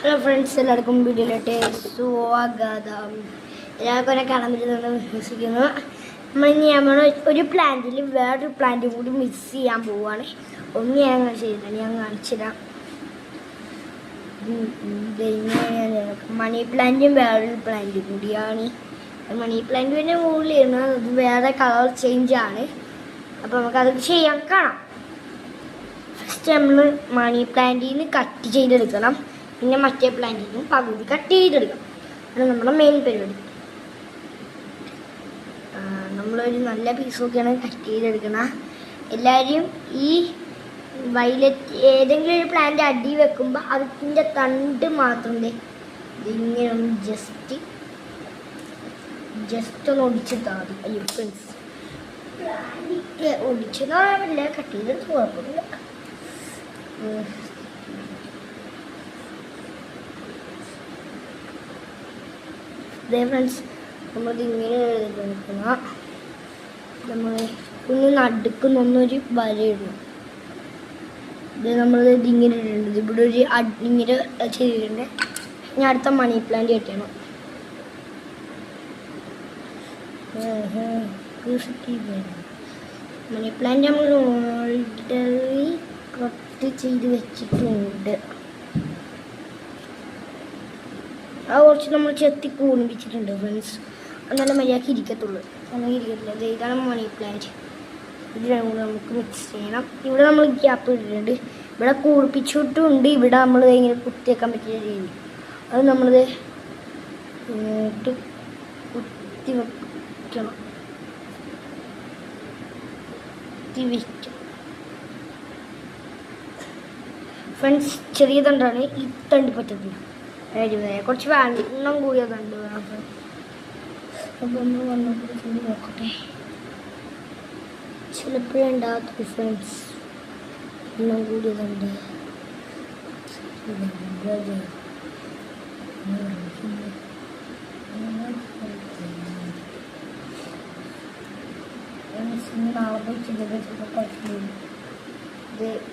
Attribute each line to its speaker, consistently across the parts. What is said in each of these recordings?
Speaker 1: Hello friends, എല്ലാവർക്കും വീഡിയോയിലോട്ട് സ്വാഗതം. എല്ലാവർക്കും കാണാൻ പറ്റുന്നുണ്ടെന്ന് വിശ്വസിക്കുന്നു. നമ്മൾ ഒരു പ്ലാന്റിൽ വേറൊരു പ്ലാന്റ് കൂടി മിക്സ് ചെയ്യാൻ പോവുകയാണ്. ഒന്നും ഞാൻ അങ്ങനെ ചെയ്തില്ല, ഞാൻ കാണിച്ചിടാം. മണി പ്ലാന്റും വേറൊരു പ്ലാന്റും കൂടിയാണ്. മണി പ്ലാന്റിൻ്റെ മുകളിലിരുന്ന് അത് വേറെ കളർ ചേഞ്ചാണ്. അപ്പോൾ നമുക്കത് ചെയ്യാൻ കാണാം. ഫസ്റ്റ് നമ്മൾ മണി പ്ലാന്റിൽ നിന്ന് കട്ട് ചെയ്തെടുക്കണം. പിന്നെ മറ്റേ പ്ലാന്റിൽ നിന്നും പകുതി കട്ട് ചെയ്തെടുക്കണം. അത് നമ്മുടെ മെയിൻ പരിപാടി. നമ്മളൊരു നല്ല പീസൊക്കെയാണ് കട്ട് ചെയ്തെടുക്കണം. എല്ലാവരും ഈ വയലറ്റ് ഏതെങ്കിലും ഒരു പ്ലാന്റ് അടി വെക്കുമ്പോൾ അതിൻ്റെ തണ്ട് മാത്രം ഇതിങ്ങനെ ഒന്ന് ജസ്റ്റ് ഒന്ന് ഒടിച്ചിട്ടാൽ മതി. അയ്യോ ഫ്രണ്ട്സ്, ഒടിച്ചതാവില്ല, കട്ട് ചെയ്തെടുത്ത് കുഴപ്പമില്ല. അതേ ഫ്രണ്ട്സ്, നമ്മളിതിങ്ങനെ എടുക്കുന്ന നമ്മൾ കുഞ്ഞ് നടുക്കുന്നൊന്നൊരു വരയിടണം. ഇത് നമ്മളിത് ഇങ്ങനെ ഇടേണ്ടത്. ഇവിടെ ഒരു ഇങ്ങനെ ചെയ്തിട്ടുണ്ട്. ഞാൻ അടുത്ത മണി പ്ലാന്റ് കെട്ടണം. മണി പ്ലാന്റ് നമ്മൾ ഓൾറെഡി കട്ട് ചെയ്ത് വെച്ചിട്ടുണ്ട്. അത് കുറച്ച് നമ്മൾ ചെത്തി കൂണിപ്പിച്ചിട്ടുണ്ട് ഫ്രണ്ട്സ്. എന്നാലും മര്യാദക്ക് ഇരിക്കത്തുള്ളൂ. അങ്ങനെ ഇരിക്കത്തില്ല. ഇതാണ് മണി പ്ലാന്റ്. ഇതിനെ കൂടെ നമുക്ക് മിക്സ് ചെയ്യണം. ഇവിടെ നമ്മൾ ഗ്യാപ്പ് ഇട്ടിട്ടുണ്ട്. ഇവിടെ കൂടിപ്പിച്ചിട്ടുണ്ട്. ഇവിടെ നമ്മൾ ഇങ്ങനെ കുത്തിവെക്കാൻ പറ്റിയ രീതി അത് നമ്മളിത് ഇങ്ങോട്ട് കുത്തി വെക്കണം. ഫ്രണ്ട്സ്, ചെറിയ തണ്ടാണ്, ഈ തണ്ട് പറ്റത്തില്ല. കുറച്ച് വെള്ളം കൂടിയതുണ്ട്. അപ്പോൾ നമ്മൾ വന്നപ്പോൾ ചെയ്ത് നോക്കട്ടെ. ചിലപ്പോഴേ ഉണ്ടാകത്തുള്ളൂ ഫ്രണ്ട്സ്. വെള്ളം കൂടിയതുണ്ട്. നാളെ പോയി ചിലപ്പോൾ കുഴപ്പമില്ല.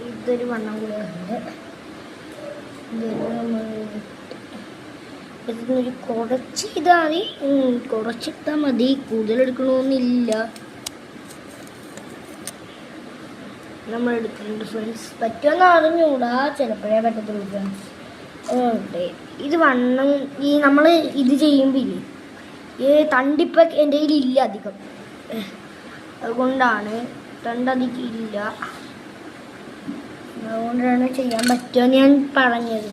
Speaker 1: ഇതൊരു വണ്ണം കൂടിയതുണ്ട്. ഇതിനൊരു കുറച്ച് ഇതാൽ മതി, കുറച്ചിട്ടാൽ മതി, കൂടുതലെടുക്കണമെന്നില്ല. നമ്മൾ എടുക്കുന്നുണ്ട് ഫ്രണ്ട്സ്. പറ്റുമെന്ന് അറിഞ്ഞൂടാ, ചിലപ്പോഴേ പറ്റത്തുള്ളൂ ഫ്രണ്ട്സ്. ഇത് വണ്ണം ഈ നമ്മൾ ഇത് ചെയ്യുമ്പോൾ തണ്ടിപ്പം എൻ്റെ കയ്യിലില്ല അധികം, അതുകൊണ്ടാണ് തണ്ടധികം ഇല്ല. അതുകൊണ്ടാണ് ചെയ്യാൻ പറ്റുമെന്ന് ഞാൻ പറഞ്ഞത്.